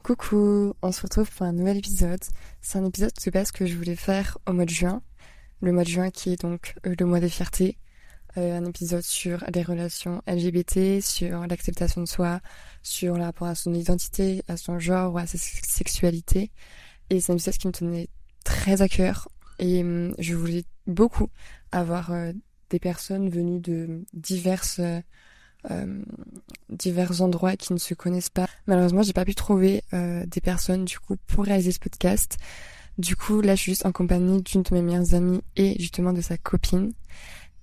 Coucou, on se retrouve pour un nouvel épisode. C'est un épisode de base que je voulais faire au mois de juin. Le mois de juin qui est donc le mois des fiertés. Un épisode sur les relations LGBT, sur l'acceptation de soi, sur le rapport à son identité, à son genre ou à sa sexualité. Et c'est un épisode qui me tenait très à cœur. Et je voulais beaucoup avoir des personnes venues de divers endroits qui ne se connaissent pas. Malheureusement, j'ai pas pu trouver des personnes du coup pour réaliser ce podcast. Du coup, là, je suis juste en compagnie d'une de mes meilleures amies et justement de sa copine.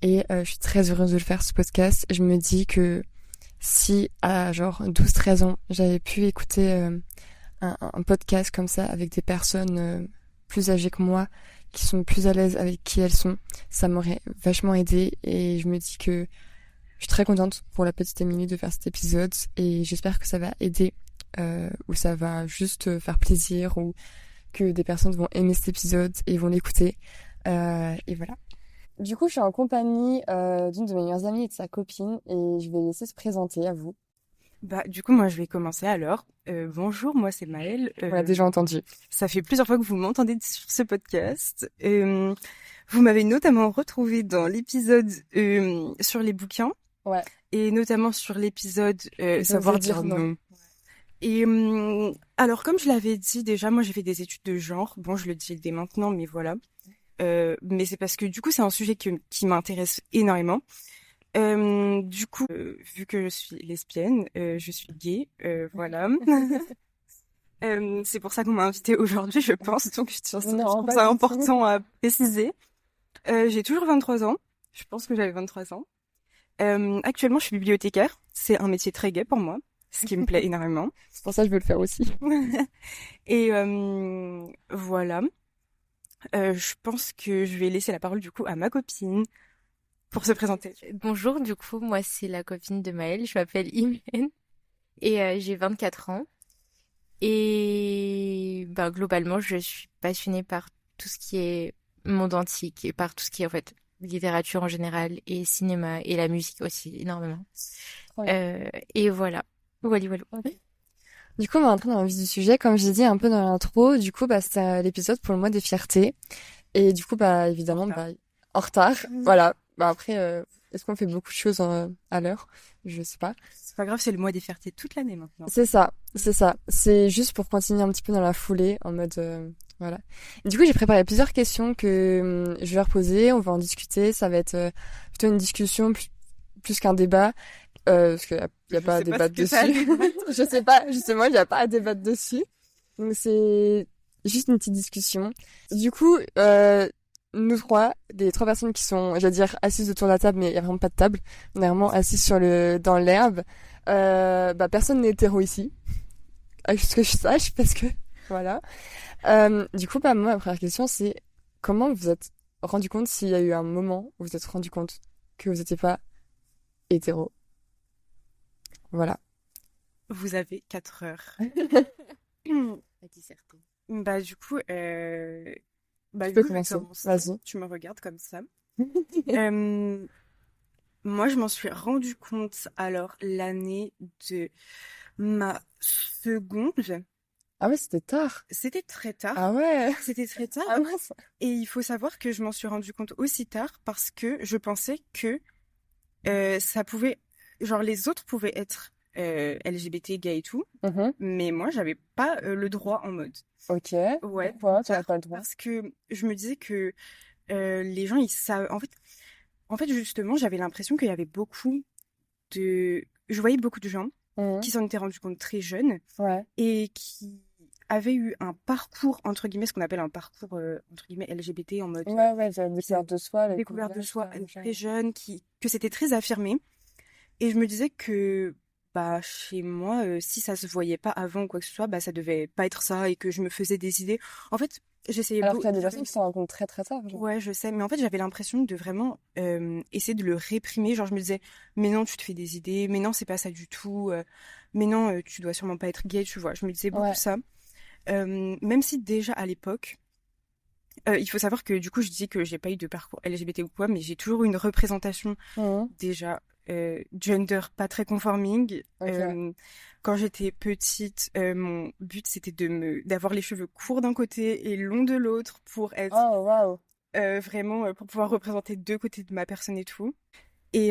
Et je suis très heureuse de le faire, ce podcast. Je me dis que si à genre 12-13 ans, j'avais pu écouter un podcast comme ça avec des personnes plus âgées que moi, qui sont plus à l'aise avec qui elles sont, ça m'aurait vachement aidé. Et je me dis que je suis très contente pour la petite Émilie de faire cet épisode et j'espère que ça va aider ou ça va juste faire plaisir ou que des personnes vont aimer cet épisode et vont l'écouter. Et voilà. Du coup, je suis en compagnie d'une de mes meilleures amies et de sa copine et je vais laisser se présenter à vous. Du coup, moi, je vais commencer alors. Bonjour, moi, c'est Maëlle. On l'a déjà entendu. Ça fait plusieurs fois que vous m'entendez sur ce podcast. Vous m'avez notamment retrouvée dans l'épisode sur les bouquins. Ouais. Et notamment sur l'épisode Savoir dire non. Et alors, comme je l'avais dit déjà, moi, j'ai fait des études de genre. Bon, je le dis dès maintenant, mais voilà. Mais c'est parce que du coup, c'est un sujet qui m'intéresse énormément. Du coup, vu que je suis lesbienne, je suis gay, voilà. C'est pour ça qu'on m'a invitée aujourd'hui, je pense. Donc, je trouve ça important à préciser. J'ai toujours 23 ans. Je pense que j'avais 23 ans. Actuellement, je suis bibliothécaire. C'est un métier très gai pour moi, ce qui me plaît énormément. C'est pour ça que je veux le faire aussi. Et voilà. Je pense que je vais laisser la parole du coup à ma copine pour se présenter. Bonjour, du coup, moi c'est la copine de Maëlle, je m'appelle Imen et j'ai 24 ans. Et globalement, je suis passionnée par tout ce qui est monde antique et par tout ce qui est en fait littérature en général et cinéma et la musique aussi énormément. Et voilà. Voilà. Okay. Du coup, on va rentrer dans le vif du sujet. Comme j'ai dit un peu dans l'intro, du coup, c'est l'épisode pour le mois des fiertés. Et du coup, évidemment, en retard. Voilà. Après, est-ce qu'on fait beaucoup de choses à l'heure? Je sais pas. C'est pas grave, c'est le mois des fiertés toute l'année maintenant. C'est ça. C'est juste pour continuer un petit peu dans la foulée, en mode voilà. Et du coup, j'ai préparé plusieurs questions que je vais leur poser. On va en discuter. Ça va être plutôt une discussion plus qu'un débat. Parce qu'il y a pas à débattre dessus. Je sais pas, justement, il y a pas à débattre dessus. Donc c'est juste une petite discussion. Du coup, nous trois, les trois personnes qui sont, j'allais dire, assises autour de la table, mais il y a vraiment pas de table. On est vraiment assis dans l'herbe. Personne n'est hétéro ici. À ce que je sache, parce que, voilà. Du coup, moi, ma première question, c'est comment vous vous êtes rendu compte s'il y a eu un moment où vous vous êtes rendu compte que vous n'étiez pas hétéro? Voilà. Vous avez 4 heures. À disserter. Du coup, tu peux commencer. Vas-y. Tu me regardes comme ça. Moi, je m'en suis rendu compte alors l'année de ma seconde. Ah ouais, c'était tard. C'était très tard. Ah ouais. C'était très tard. Ah ouais. Et il faut savoir que je m'en suis rendu compte aussi tard parce que je pensais que ça pouvait, genre les autres pouvaient être LGBT, gay et tout, mais moi j'avais pas le droit en mode. Ok. Ouais. Pourquoi tu n'avais pas le droit? Parce que je me disais que les gens ils savent. En fait justement j'avais l'impression qu'il y avait je voyais beaucoup de gens qui s'en étaient rendus compte très jeunes et qui avaient eu un parcours entre guillemets, ce qu'on appelle un parcours entre guillemets LGBT en mode. Découverte de soi. Découverte de soi très jeune, que c'était très affirmé. Et je me disais que chez moi, si ça se voyait pas avant ou quoi que ce soit, ça devait pas être ça et que je me faisais des idées. En fait, j'essayais. Alors qu'il y a des personnes qui s'en rendent compte très très tard. Genre. Ouais, je sais, mais en fait, j'avais l'impression de vraiment essayer de le réprimer. Genre, je me disais, mais non, tu te fais des idées, mais non, c'est pas ça du tout, mais non, tu dois sûrement pas être gay, tu vois. Je me disais beaucoup ça. Même si déjà à l'époque, il faut savoir que du coup, je disais que j'ai pas eu de parcours LGBT ou quoi, mais j'ai toujours eu une représentation déjà gender pas très conforming. Ok. Quand j'étais petite, mon but c'était d'avoir les cheveux courts d'un côté et longs de l'autre pour être Oh, waouh. vraiment pour pouvoir représenter deux côtés de ma personne et tout. Et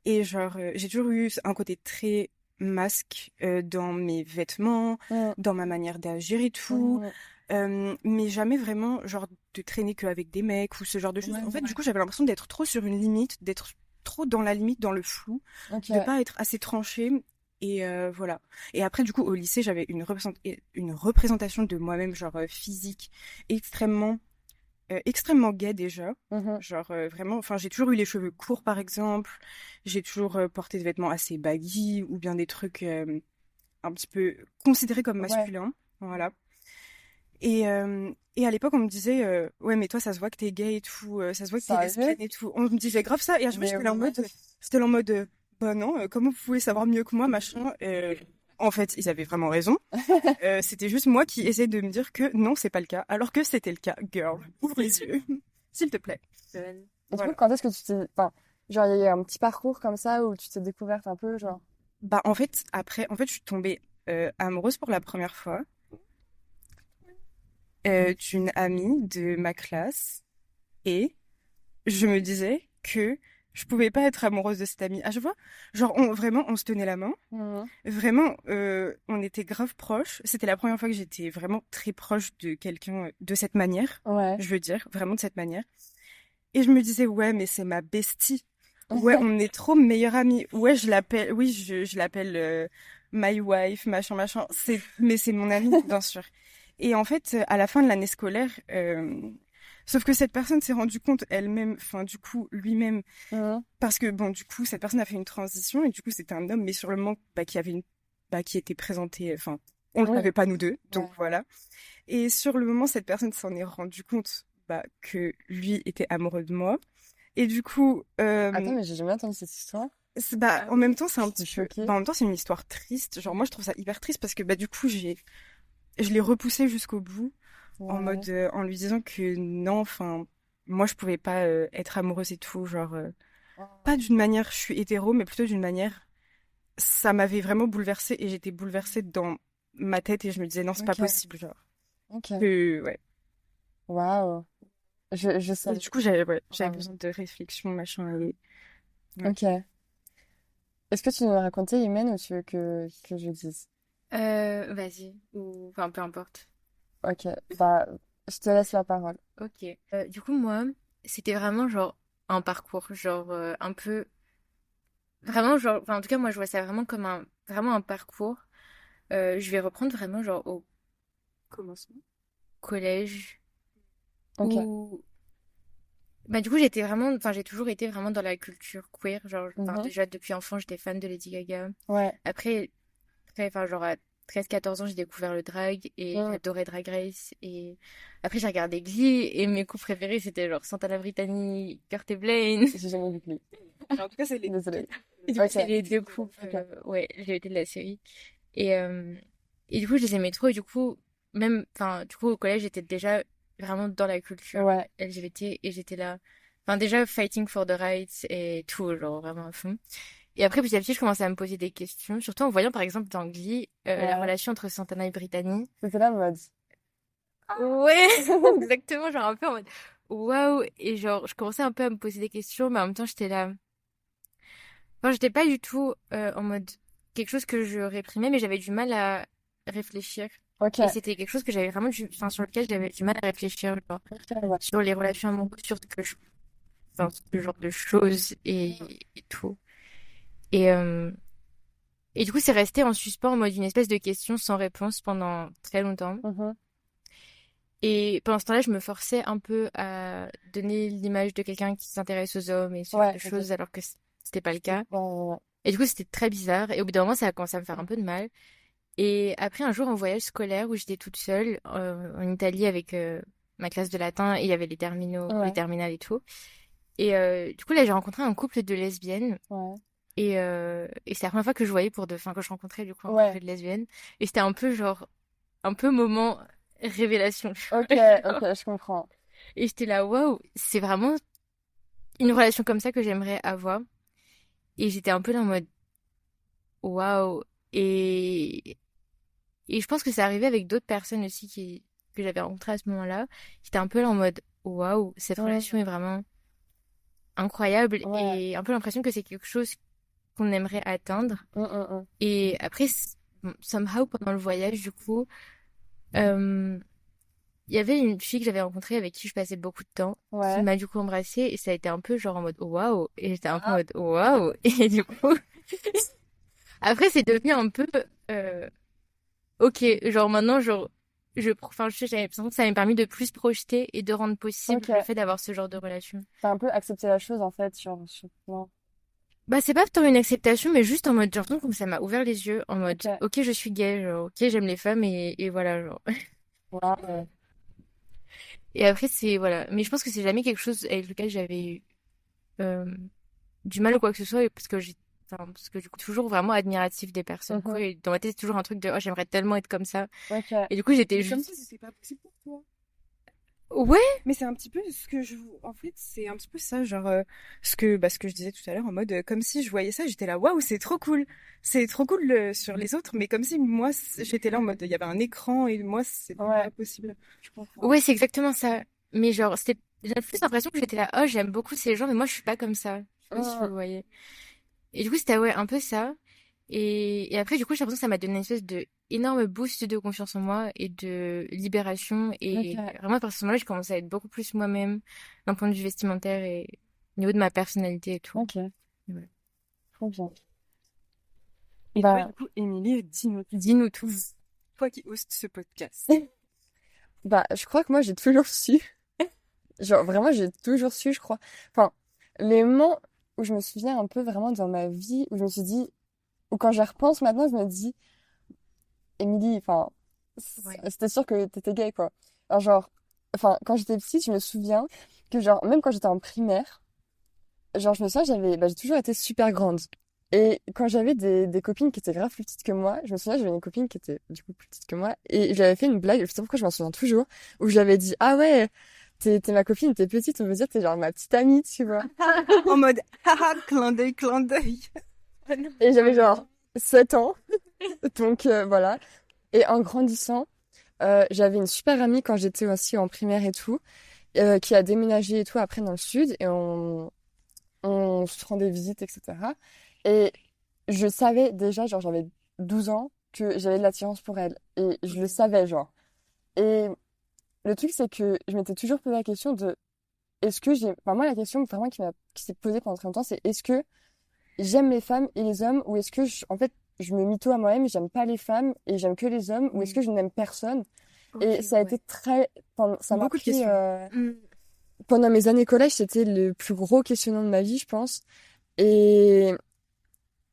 et genre j'ai toujours eu un côté très masque dans mes vêtements, Mm, dans ma manière d'agir et tout. mm, Mais jamais vraiment genre de traîner qu'avec des mecs ou ce genre de choses. En fait, du coup, j'avais l'impression d'être trop sur une limite, d'être trop dans la limite, dans le flou, ok. de pas être assez tranchée. Et voilà. Et après, du coup, au lycée, j'avais une représentation de moi-même, genre physique, extrêmement, extrêmement gaie déjà. Mhm. Genre vraiment, enfin, j'ai toujours eu les cheveux courts, par exemple. J'ai toujours porté des vêtements assez baggy ou bien des trucs un petit peu considérés comme Ouais. masculins. Voilà. Et à l'époque, on me disait, ouais, mais toi, ça se voit que t'es gay et tout, ça se voit que t'es lesbienne Sérieux? et tout. On me disait grave ça, et à chaque fois, Mais ouais. j'étais là en mode, bah non, comment vous pouvez savoir mieux que moi, machin. En fait, ils avaient vraiment raison. C'était juste moi qui essayais de me dire que non, c'est pas le cas, alors que c'était le cas. Girl, ouvre les yeux, s'il te plaît. Fun. Et du coup, Voilà. quand est-ce que tu t'es... Enfin, genre, il y a eu un petit parcours comme ça où tu t'es découverte un peu, genre... Bah, en fait, après, en fait, je suis tombée amoureuse pour la première fois d'une amie de ma classe, et je me disais que je pouvais pas être amoureuse de cette amie. Ah, je vois, genre vraiment, on se tenait la main. Mhm. Vraiment, on était grave proches. C'était la première fois que j'étais vraiment très proche de quelqu'un de cette manière. Ouais. Je veux dire, vraiment de cette manière. Et je me disais, ouais, mais c'est ma bestie. Ouais, on est trop meilleures amies. Ouais, je l'appelle, oui, je l'appelle my wife, machin, machin. Mais c'est mon amie, bien sûr. Et en fait, à la fin de l'année scolaire, sauf que cette personne s'est rendue compte elle-même, enfin, du coup, lui-même, Mhm. parce que, bon, du coup, cette personne a fait une transition, et du coup, c'était un homme, mais sur le moment, bah, qui était présenté, enfin, on le Oui. savait pas nous deux, Ouais. donc voilà. Et sur le moment, cette personne s'en est rendue compte, bah, que lui était amoureux de moi. Et du coup, Attends, mais j'ai jamais entendu cette histoire. bah, Ah en oui. même temps, c'est un J'étais petit peu, choquée. bah, en même temps, c'est une histoire triste. Genre, moi, je trouve ça hyper triste parce que, bah, du coup, je l'ai repoussé jusqu'au bout en Ouais. mode, en lui disant que non, enfin, moi, je pouvais pas être amoureuse et tout. Genre, pas d'une manière, je suis hétéro, mais plutôt d'une manière, ça m'avait vraiment bouleversée et j'étais bouleversée dans ma tête et je me disais non, c'est pas Ok. possible, genre. Ok. Ouais. Waouh. Je Et savais. du coup, j'avais Waouh. besoin de réflexion, machin. Ouais. Ok. Est-ce que tu nous racontais, Imen, ou tu veux que je dise? Vas-y. Ou enfin, peu importe. Ok. Bah, je te laisse la parole. Ok. Du coup, moi, c'était vraiment genre un parcours, genre un peu, vraiment genre, enfin, en tout cas, moi, je vois ça vraiment comme vraiment un parcours. Je vais reprendre vraiment genre au Commencement. collège Ok. où, bah, du coup, j'étais vraiment, enfin, j'ai toujours été vraiment dans la culture queer, genre, enfin, Mhm. déjà depuis enfant, j'étais fan de Lady Gaga. Ouais. Après, enfin, genre à 13-14 ans, j'ai découvert le drag et Mm. j'adorais Drag Race. Et après, j'ai regardé Glee et mes coups préférés, c'était genre Santana Brittany, Kurt et Blaine. J'ai jamais vu Glee. En tout cas, c'est les Désolée. Et du coup, Ok. c'est les deux couples, Ok. ouais, j'ai été de la série. Et, et du coup, je les aimais trop. Et du coup, même, enfin, du coup, au collège, j'étais déjà vraiment dans la culture Ouais. LGBT et j'étais là. Enfin, déjà, fighting for the rights et tout, genre vraiment à fond. Et après, petit à petit, je commençais à me poser des questions, surtout en voyant, par exemple, dans Glee, la Ouais. relation entre Santana et Brittany. C'était la mode. Ouais, exactement, genre un peu en mode waouh. Et genre, je commençais un peu à me poser des questions, mais en même temps, j'étais là. Enfin, j'étais pas du tout en mode quelque chose que je réprimais, mais j'avais du mal à réfléchir. Ok. Et c'était quelque chose que j'avais vraiment enfin, sur lequel j'avais du mal à réfléchir, genre, Ok, ouais. sur les relations amoureuses, sur enfin, ce genre de choses et tout. Et, et du coup, c'est resté en suspens en mode une espèce de question sans réponse pendant très longtemps. Mhm. Et pendant ce temps-là, je me forçais un peu à donner l'image de quelqu'un qui s'intéresse aux hommes et ce genre Ouais, de ok. choses, alors que c'était pas le cas. Ouais, ouais, Et du coup, c'était très bizarre. Et au bout d'un moment, ça a commencé à me faire un peu de mal. Et après, un jour, en voyage scolaire où j'étais toute seule en Italie avec ma classe de latin, et il y avait les terminaux, ouais. les Ouais. terminales et tout. Et du coup, là, j'ai rencontré un couple de lesbiennes. Ouais. Et c'est la première fois que je voyais enfin, que je rencontrais du coup un couple Ouais. de lesbiennes. Et c'était un peu genre, un peu moment révélation. Ok, ok, Genre. je comprends. Et j'étais là, waouh, c'est vraiment une relation comme ça que j'aimerais avoir. Et j'étais un peu là en mode, waouh. Et je pense que c'est arrivé avec d'autres personnes aussi que j'avais rencontrées à ce moment-là. J'étais un peu là en mode, waouh, cette relation est vraiment incroyable et un peu l'impression que c'est quelque chose qu'on aimerait atteindre. Et après, bon, somehow, pendant le voyage, du coup, il y avait une fille que j'avais rencontrée avec qui je passais beaucoup de temps, qui m'a du coup embrassée et ça a été un peu genre en mode waouh. Et j'étais un peu en mode waouh. Et du coup, après, c'est devenu un peu ok. Genre maintenant, enfin, j'avais l'impression que ça m'a permis de plus projeter et de rendre possible le fait d'avoir ce genre de relation. T'as un peu accepté la chose en fait, genre, non. Bah, c'est pas tant une acceptation, mais juste en mode, genre, comme ça m'a ouvert les yeux, en mode, ok, je suis gay, genre, ok, j'aime les femmes, et voilà, genre. Et après, voilà. Mais je pense que c'est jamais quelque chose avec lequel j'avais eu du mal ou quoi que ce soit, parce que du coup, toujours vraiment admiratif des personnes, quoi. Et dans ma tête, c'est toujours un truc de, oh, j'aimerais tellement être comme ça. Et du coup, j'étais juste. Comme si c'était pas possible pour toi. Ouais. Mais c'est un petit peu en fait, c'est un petit peu ça, genre, ce que je disais tout à l'heure, en mode, comme si je voyais ça, j'étais là, waouh, c'est trop cool. C'est trop cool sur les autres, mais comme si moi, j'étais là en mode, il y avait un écran et moi, c'est pas possible. Je comprends. Ouais, c'est exactement ça. Mais genre, j'avais plus l'impression que j'étais là, oh, j'aime beaucoup ces gens, mais moi, je suis pas comme ça. Je sais pas si vous le voyez. Et du coup, c'était, un peu ça. Et après, du coup, j'ai l'impression que ça m'a donné une espèce de énorme boost de confiance en moi et de libération. Et vraiment, à ce moment-là, j'ai commencé à être beaucoup plus moi-même d'un point de vue vestimentaire et au niveau de ma personnalité et tout. Ok. Voilà. Trop bien. Et toi, du coup, Émilie, dis-nous tout. Toi qui hostes ce podcast. Je crois que moi, j'ai toujours su. Genre, vraiment, j'ai toujours su, je crois. Enfin, les moments où je me souviens un peu vraiment dans ma vie, où je me suis dit, ou quand je repense maintenant, je me dis, Émilie, enfin, c'était sûr que t'étais gay, quoi. Alors, genre, enfin, quand j'étais petite, je me souviens que, genre, même quand j'étais en primaire, genre, je me souviens, j'ai toujours été super grande. Et quand j'avais des copines qui étaient grave plus petites que moi, je me souviens, j'avais une copine qui était, du coup, plus petite que moi, et j'avais fait une blague, je sais pas pourquoi je m'en souviens toujours, où j'avais dit, ah ouais, t'es ma copine, t'es petite, on veut dire, t'es genre ma petite amie, tu vois. En mode, haha, clin d'œil, clin d'œil. Et j'avais genre 7 ans. Donc voilà. Et en grandissant, j'avais une super amie quand j'étais aussi en primaire et tout, qui a déménagé et tout après dans le sud. Et on se rendait visite, etc. Et je savais déjà, genre j'avais 12 ans, que j'avais de l'attirance pour elle. Et je le savais, genre. Et le truc, c'est que je m'étais toujours posé la question de est-ce que j'ai. Enfin, moi, la question vraiment qui s'est posée pendant très longtemps, c'est est-ce que j'aime les femmes et les hommes ou est-ce que en fait je me mytho à moi-même, j'aime pas les femmes et j'aime que les hommes ou est-ce que je n'aime personne. Et ça a été ça m'a beaucoup de pris questions. Pendant mes années collège, c'était le plus gros questionnement de ma vie, je pense. Et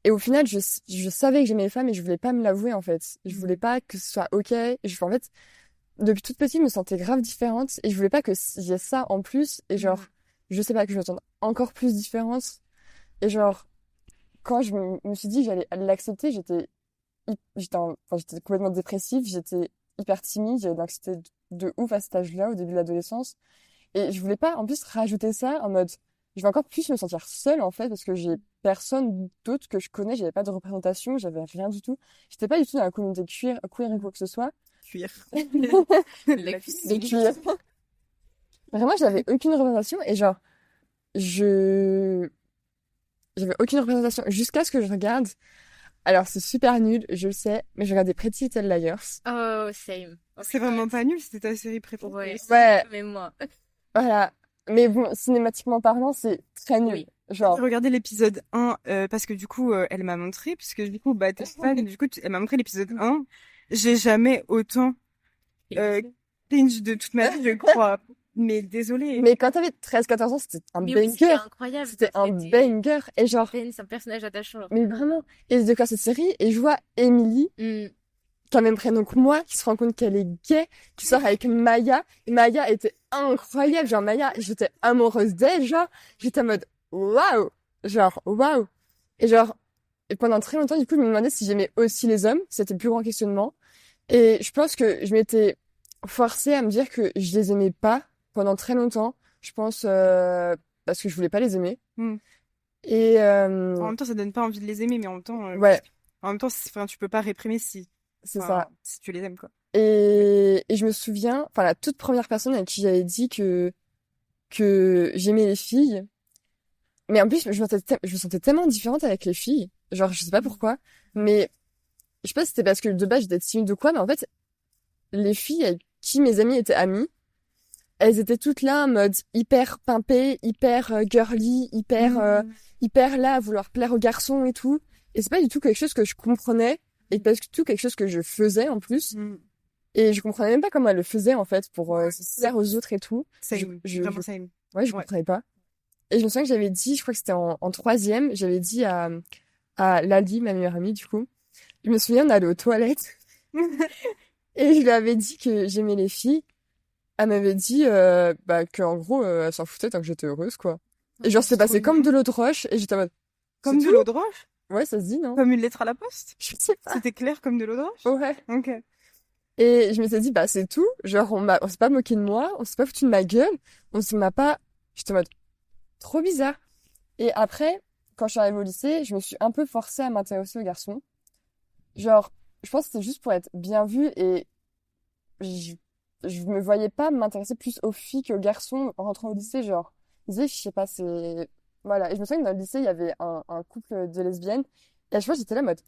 au final, je savais que j'aimais les femmes et je voulais pas me l'avouer en fait. Je voulais pas que ce soit OK. En fait, depuis toute petite, je me sentais grave différente et je voulais pas que j'ai ça en plus et genre je sais pas, que je me sente encore plus différente. Et genre quand je me suis dit que j'allais l'accepter, j'étais complètement dépressive, j'étais hyper timide, j'avais de l'anxiété de ouf à cet âge-là, au début de l'adolescence. Et je voulais pas, en plus, rajouter ça en mode, je vais encore plus me sentir seule, en fait, parce que j'ai personne d'autre que je connais, j'avais pas de représentation, j'avais rien du tout. J'étais pas du tout dans la communauté queer ou quoi que ce soit. Cuir. Les cuirs. Vraiment, j'avais aucune représentation et genre, j'avais aucune représentation jusqu'à ce que je regarde. Alors, c'est super nul, je le sais, mais je regardais Pretty Little Liars. Oh, same. C'est vraiment pas nul, c'était ta série préférée. Ouais. Mais moi. Voilà. Mais bon, cinématiquement parlant, c'est très nul. Oui. Genre. J'ai regardé l'épisode 1 parce que du coup, elle m'a montré, puisque du coup, t'es fan, du coup, elle m'a montré l'épisode 1. J'ai jamais autant cringe de toute ma vie, je crois. Mais désolée. Mais quand t'avais 13-14 ans, c'était un banger. C'était incroyable. C'était un banger. Et genre. C'est un personnage attachant. Mais vraiment. Et de quoi cette série, et je vois Emily, qui a le même prénom que moi, qui se rend compte qu'elle est gay, qui sort avec Maya. Et Maya était incroyable. Genre, Maya, j'étais amoureuse d'elle, genre. J'étais en mode, waouh! Genre, waouh! Et genre, et pendant très longtemps, du coup, je me demandais si j'aimais aussi les hommes. C'était le plus grand questionnement. Et je pense que je m'étais forcée à me dire que je les aimais pas pendant très longtemps. Je pense, parce que je voulais pas les aimer. Et En même temps, ça donne pas envie de les aimer, mais en même temps, ouais, enfin, tu peux pas réprimer c'est ça. si tu les aimes, quoi. Et je me souviens, enfin, la toute première personne à qui j'avais dit que j'aimais les filles. Mais en plus, je me sentais tellement différente avec les filles. Genre, je sais pas pourquoi. Mais je sais pas si c'était parce que de base j'étais timide ou quoi, mais en fait, les filles avec qui mes amies étaient amies, elles étaient toutes là en mode hyper pimpées, hyper girly, hyper là à vouloir plaire aux garçons et tout. Et c'est pas du tout quelque chose que je comprenais, et pas du tout quelque chose que je faisais en plus. Et je comprenais même pas comment elles le faisaient en fait pour se plaire aux autres et tout. Vraiment same. Ouais, je comprenais pas. Et je me souviens que j'avais dit, je crois que c'était en troisième, j'avais dit à Lali, ma meilleure amie du coup. Je me souviens, on allait aux toilettes et je lui avais dit que j'aimais les filles. Elle m'avait dit bah que en gros elle s'en foutait tant que j'étais heureuse quoi. Et genre c'est passé comme de l'eau de roche et j'étais en mode comme de l'eau de roche? Ouais, ça se dit non? Comme une lettre à la poste? Je sais pas. C'était clair comme de l'eau de roche? Ouais. Ok. Et je m'étais dit bah c'est tout, genre on s'est pas moqué de moi, on s'est pas foutu de ma gueule, on se m'a pas j'étais en mode trop bizarre. Et après quand je suis arrivée au lycée, je me suis un peu forcée à m'intéresser aux garçons. Genre je pense que c'était juste pour être bien vue et je, je me voyais pas m'intéresser plus aux filles qu'aux garçons en rentrant au lycée, genre. Je disais, je sais pas, c'est... Voilà. Et je me souviens que dans le lycée, il y avait un couple de lesbiennes. Et à chaque fois, j'étais là en mode,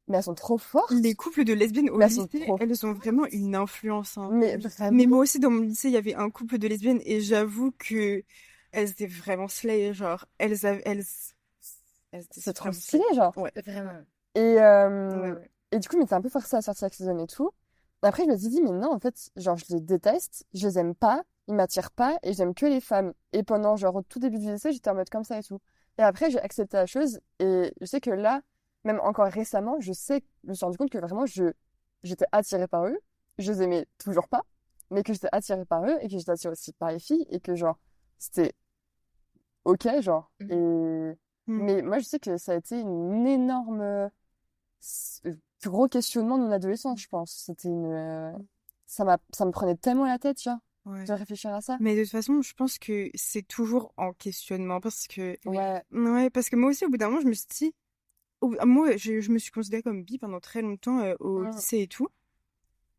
mais elles sont trop fortes. Les couples de lesbiennes au Mais elles sont lycée, trop... elles ont vraiment une influence, hein. Mais vraiment... Mais moi aussi, dans mon lycée, il y avait un couple de lesbiennes et j'avoue que elles étaient vraiment slay, genre, elles étaient C'est trop vraiment stylé, slay. genre. Ouais, vraiment. Et, Ouais, ouais. et du coup, je m'étais un peu forcée à sortir avec ces hommes et tout. Après, je me suis dit, mais non, en fait, genre, je les déteste, je les aime pas, ils m'attirent pas, et j'aime que les femmes. Et pendant, genre, au tout début du lycée, j'étais en mode comme ça et tout. Et après, j'ai accepté la chose, et je sais que là, même encore récemment, je me suis rendu compte que vraiment, j'étais attirée par eux. Je les aimais toujours pas, mais que j'étais attirée par eux, et que j'étais attirée aussi par les filles, et que, genre, c'était ok, genre. Et... Mm. Mais moi, je sais que ça a été une énorme plus gros questionnement de mon adolescence, je pense. C'était ça me prenait tellement la tête, genre, Ouais. de réfléchir à ça. Mais de toute façon, je pense que c'est toujours en questionnement parce que, Ouais. ouais, parce que moi aussi, au bout d'un moment, je me suis dit, moi, je me suis considérée comme bi pendant très longtemps au Mm. lycée et tout.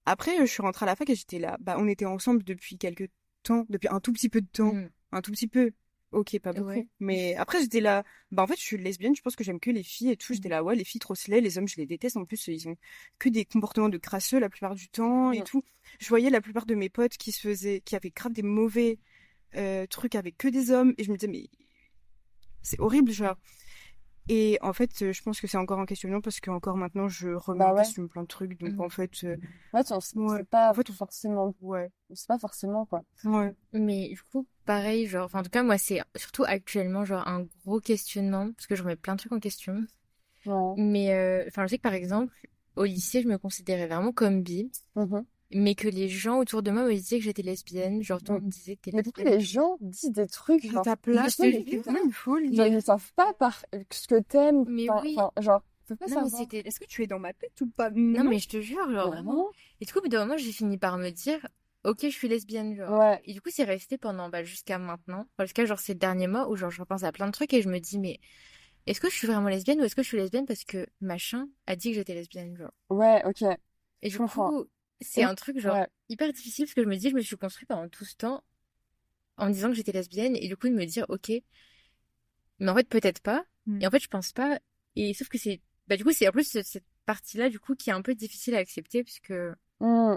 Après, je suis rentrée à la fac et j'étais là. Bah, on était ensemble depuis quelques temps, depuis un tout petit peu de temps. Un tout petit peu. Ok, pas beaucoup. Ouais. Mais après, j'étais là. Bah, en fait, je suis lesbienne, je pense que j'aime que les filles et tout. J'étais là, ouais, les filles trop slay, les hommes, je les déteste. En plus, ils ont que des comportements de crasseux la plupart du temps et Mm. tout. Je voyais la plupart de mes potes qui avaient grave des mauvais trucs avec que des hommes. Et je me disais, mais c'est horrible, genre. Et en fait, je pense que c'est encore un questionnement parce que encore maintenant, je remets Bah en ouais. question plein de trucs. Donc, en fait, Ouais, ouais. c'est pas En fait, forcément, ouais. c'est pas forcément, quoi. Ouais. Mais du coup, pareil, genre, enfin, en tout cas, moi, c'est surtout actuellement, genre, un gros questionnement, parce que je remets plein de trucs en question. Ouais. Mais, enfin, je sais que par exemple, au lycée, je me considérais vraiment comme bi, Mhm. mais que les gens autour de moi me disaient que j'étais lesbienne. Genre, tout le monde me disait que t'es Mais pourquoi lesbienne. les gens disent des trucs, À genre, ta place, je sais, c'est vraiment une folie. genre, ils savent pas par ce que t'aimes, Mais oui. genre, faut pas Non, mais savoir. c'était. Est-ce que tu es dans ma tête ou pas? Non, Non. mais je te jure, genre, vraiment. Vraiment? Et du coup, au bout d'un moment, j'ai fini par me dire, ok, je suis lesbienne, genre. Ouais. Et du coup, c'est resté pendant, bah, jusqu'à maintenant, enfin, jusqu'à genre ces derniers mois où genre je repense à plein de trucs et je me dis, mais est-ce que je suis vraiment lesbienne ou est-ce que je suis lesbienne parce que machin a dit que j'étais lesbienne, genre. Ouais, ok. Et Je du comprends. coup, c'est un truc genre Ouais. hyper difficile parce que je me dis, je me suis construite pendant tout ce temps en me disant que j'étais lesbienne et du coup de me dire, ok, mais en fait peut-être pas. Et en fait, je pense pas. Et sauf que c'est, bah du coup, c'est en plus cette partie-là du coup qui est un peu difficile à accepter parce que, Mm.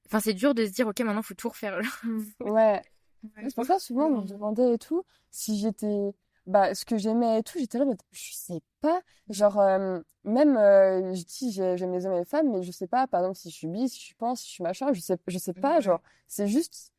enfin, c'est dur de se dire, ok, maintenant faut tout refaire. Ouais. Ouais. C'est pour ça, souvent, on me demandait et tout, si j'étais, bah, ce que j'aimais et tout, j'étais là, mais je sais pas. Genre, même, je dis, j'aime les hommes et les femmes, mais je sais pas, par exemple, si je suis bi, si je suis pan, si je suis machin, je sais pas, Ouais. genre, c'est juste,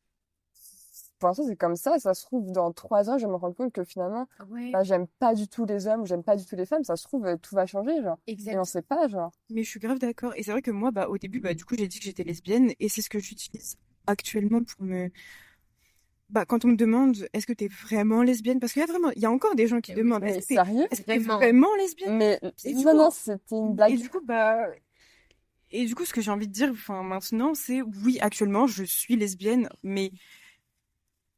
pour l'instant, c'est comme ça se trouve, dans 3 ans, je vais me rendre compte que finalement, Ouais, bah, j'aime pas du tout les hommes, j'aime pas du tout les femmes, ça se trouve, tout va changer, genre. Et on exact. sait pas, genre. Mais je suis grave d'accord. Et c'est vrai que moi, bah, au début, bah, du coup, j'ai dit que j'étais lesbienne et c'est ce que j'utilise actuellement pour me. Bah, quand on me demande, est-ce que t'es vraiment lesbienne? Parce qu'il y a vraiment, il y a encore des gens qui demandent, Mais sérieux? est-ce que t'es Vraiment. vraiment lesbienne? Mais, Et du non, coup, non, c'était une blague. et du coup, bah, et du coup, ce que j'ai envie de dire, enfin, maintenant, c'est oui, actuellement, je suis lesbienne, mais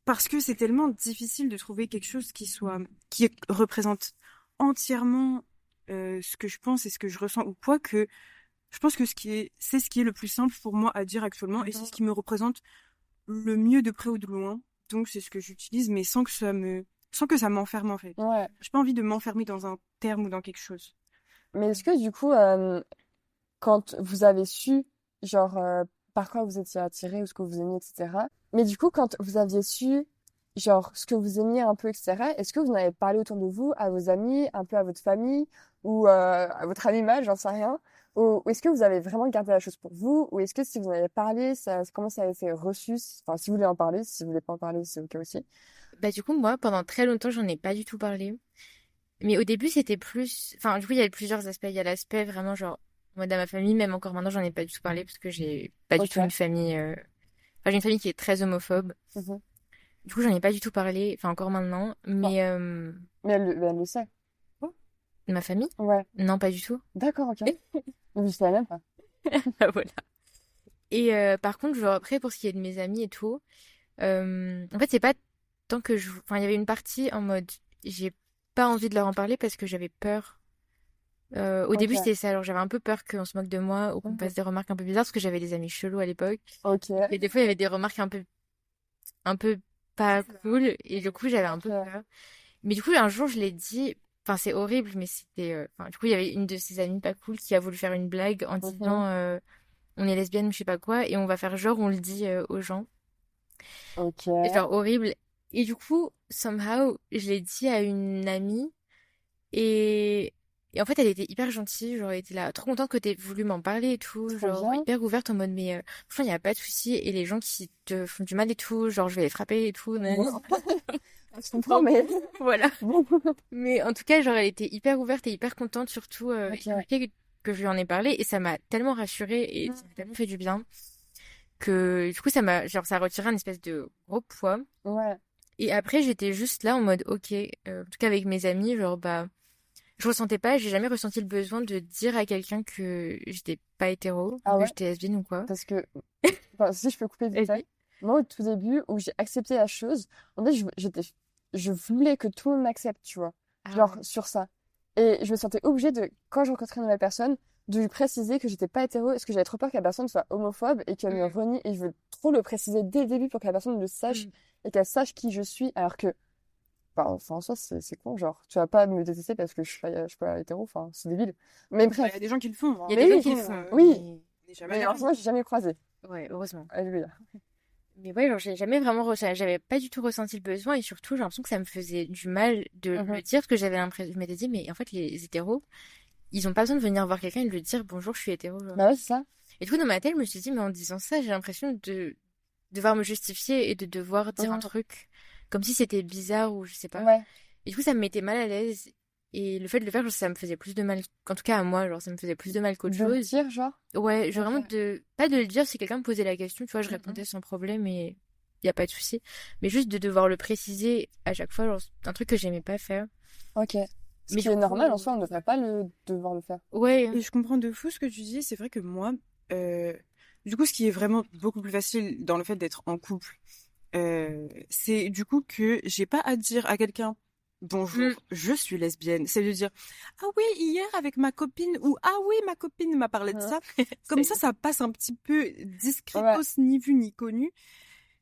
parce que c'est tellement difficile de trouver quelque chose qui représente entièrement ce que je pense et ce que je ressens ou quoi, que je pense que c'est ce qui est le plus simple pour moi à dire actuellement et c'est ce qui me représente le mieux de près ou de loin. Donc c'est ce que j'utilise, mais sans que ça m'enferme en fait. Ouais. J'ai pas envie de m'enfermer dans un terme ou dans quelque chose. Mais est-ce que du coup, quand vous avez su, genre, par quoi vous étiez attiré ou ce que vous aimiez, etc. Mais du coup, quand vous aviez su, genre, ce que vous aimiez un peu, etc., est-ce que vous en avez parlé autour de vous, à vos amis, un peu à votre famille, ou à votre animal, j'en sais rien? Ou est-ce que vous avez vraiment gardé la chose pour vous? Ou est-ce que si vous en avez parlé, comment ça a été reçu? Enfin, si vous voulez en parler, si vous voulez pas en parler, c'est OK aussi. Bah, du coup, moi, pendant très longtemps, j'en ai pas du tout parlé. Mais au début, c'était plus... Enfin, du coup, il y a plusieurs aspects. Il y a l'aspect vraiment, genre, moi, dans ma famille, même encore maintenant, j'en ai pas du tout parlé parce que j'ai pas du tout OK. une famille... Enfin, j'ai une famille qui est très homophobe. Mhm. Du coup, j'en ai pas du tout parlé. Enfin, encore maintenant. Bon. Mais Mais elle le sait. ma famille? Ouais. Non, pas du tout. D'accord, OK. Mais je savais même pas. Voilà. Et par contre, genre, après, pour ce qui est de mes amis et tout, en fait, c'est pas tant que je... Enfin, il y avait une partie en mode... J'ai pas envie de leur en parler parce que j'avais peur. Au début, OK. c'était ça. Alors, j'avais un peu peur qu'on se moque de moi ou qu'on me Mhm. fasse des remarques un peu bizarres parce que j'avais des amis chelous à l'époque. OK. Et des fois, il y avait des remarques un peu pas cool. Et du coup, j'avais un peu OK. peur. Mais du coup, un jour, je l'ai dit. Enfin, c'est horrible, mais c'était. Enfin, du coup, il y avait une de ses amies pas cool qui a voulu faire une blague en Mhm. disant on est lesbienne ou je sais pas quoi et on va faire genre on le dit aux gens. OK. Et genre horrible. Et du coup, somehow, je l'ai dit à une amie. Et, et en fait, elle était hyper gentille, genre, elle était là, trop contente que t'aies voulu m'en parler et tout, Trop genre, bien. hyper ouverte en mode, mais franchement, il n'y a pas de souci, et les gens qui te font du mal et tout, genre, je vais les frapper et tout, nan, nan. Je comprends, mais Voilà. bon. Mais en tout cas, genre, elle était hyper ouverte et hyper contente, surtout, OK. et que je lui en ai parlé, et ça m'a tellement rassurée, et ça m'a tellement fait du bien, que du coup, genre, ça a retiré un espèce de gros poids. Ouais. Et après, j'étais juste là en mode, ok, en tout cas avec mes amis, genre, bah, je ressentais pas, j'ai jamais ressenti le besoin de dire à quelqu'un que j'étais pas hétéro, Ah que ouais? j'étais lesbienne ou quoi. Parce que, enfin, si je peux couper vite fait, Vas-y. moi, au tout début, où j'ai accepté la chose, en fait, je voulais que tout le monde m'accepte, tu vois. Ah Genre, ouais. sur ça. Et je me sentais obligée de, quand je rencontrais une nouvelle personne, de lui préciser que j'étais pas hétéro, parce que j'avais trop peur que la personne soit homophobe et qu'elle me Mm, renie, et je veux trop le préciser dès le début pour que la personne le sache mm. et qu'elle sache qui je suis, alors que, enfin, en soi, c'est con, genre, tu vas pas me détester parce que je suis pas hétéro, enfin, c'est débile. Mais Bah, il y bref. a des gens qui le font, hein. Il y a Mais des gens oui, qui le font, oui, On n'est jamais à mais alors l'abri. moi, j'ai jamais croisé. ouais, heureusement. Alléluia. Mais ouais, genre, j'ai jamais vraiment j'avais pas du tout ressenti le besoin et surtout, j'ai l'impression que ça me faisait du mal de le Mhm. dire parce que j'avais l'impression, je m'étais dit, mais en fait, les hétéros, ils ont pas besoin de venir voir quelqu'un et de lui dire bonjour, je suis hétéro, genre. Bah ouais, c'est ça. Et du coup, dans ma tête, je me suis dit, mais en disant ça, j'ai l'impression de devoir me justifier et de devoir dire un Mhm. truc comme si c'était bizarre ou je sais pas. Ouais. Et du coup, ça me mettait mal à l'aise. Et le fait de le faire, genre, ça me faisait plus de mal, en tout cas à moi, genre, ça me faisait plus de mal qu'autre De le chose. dire, genre. Ouais, genre Ok. vraiment pas de le dire si quelqu'un me posait la question, tu vois, je Mhm. répondais sans problème et y a pas de souci. Mais juste de devoir le préciser à chaque fois, genre, c'est un truc que j'aimais pas faire. Ok. Ce Mais qui du est coup, normal en soi, on ne devrait pas le devoir le faire. ouais, Et je comprends de fou ce que tu dis. C'est vrai que moi, du coup, ce qui est vraiment beaucoup plus facile dans le fait d'être en couple, c'est du coup que j'ai pas à dire à quelqu'un bonjour, mm, je suis lesbienne. C'est de dire ah oui, hier avec ma copine ou ah oui, ma copine m'a parlé de Mhm. ça. Comme ça passe un petit peu Ouais. discretos, ni vu ni connu.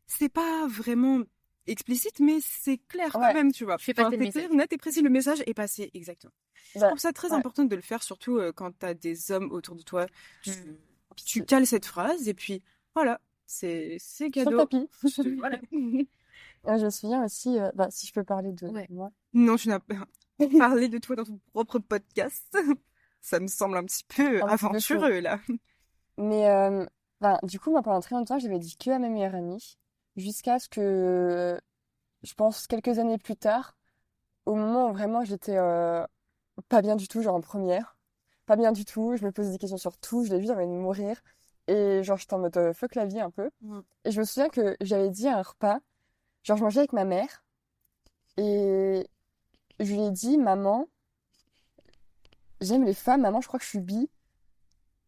C'est pas vraiment explicite, mais c'est clair quand Ouais. même, tu vois. je fais Enfin, passer le c'est message. clair, net et précis, le message est passé, exactement. Je Bah, trouve ça très ouais. important de le faire, surtout quand t'as des hommes autour de toi. Tu, Mm. tu cales cette phrase et puis voilà, c'est Sur le cadeau. tapis. Voilà. Je me souviens aussi, bah, si je peux parler de Ouais. moi. Non, tu n'as pas parlé de toi dans ton propre podcast. Ça me semble un petit peu Un petit peu faux. aventureux, là. Mais, bah, du coup, moi, pendant très longtemps, j'avais dit que à ma meilleure amie. Jusqu'à ce que, je pense, quelques années plus tard, au moment où vraiment j'étais pas bien du tout, genre en première. Pas bien du tout, je me posais des questions sur tout, je l'ai vu, j'avais envie de mourir. Et genre, j'étais en mode fuck la vie un peu. Mm. Et je me souviens que j'avais dit à un repas, genre, je mangeais avec ma mère. Et je lui ai dit, maman, j'aime les femmes, maman, je crois que je suis bi.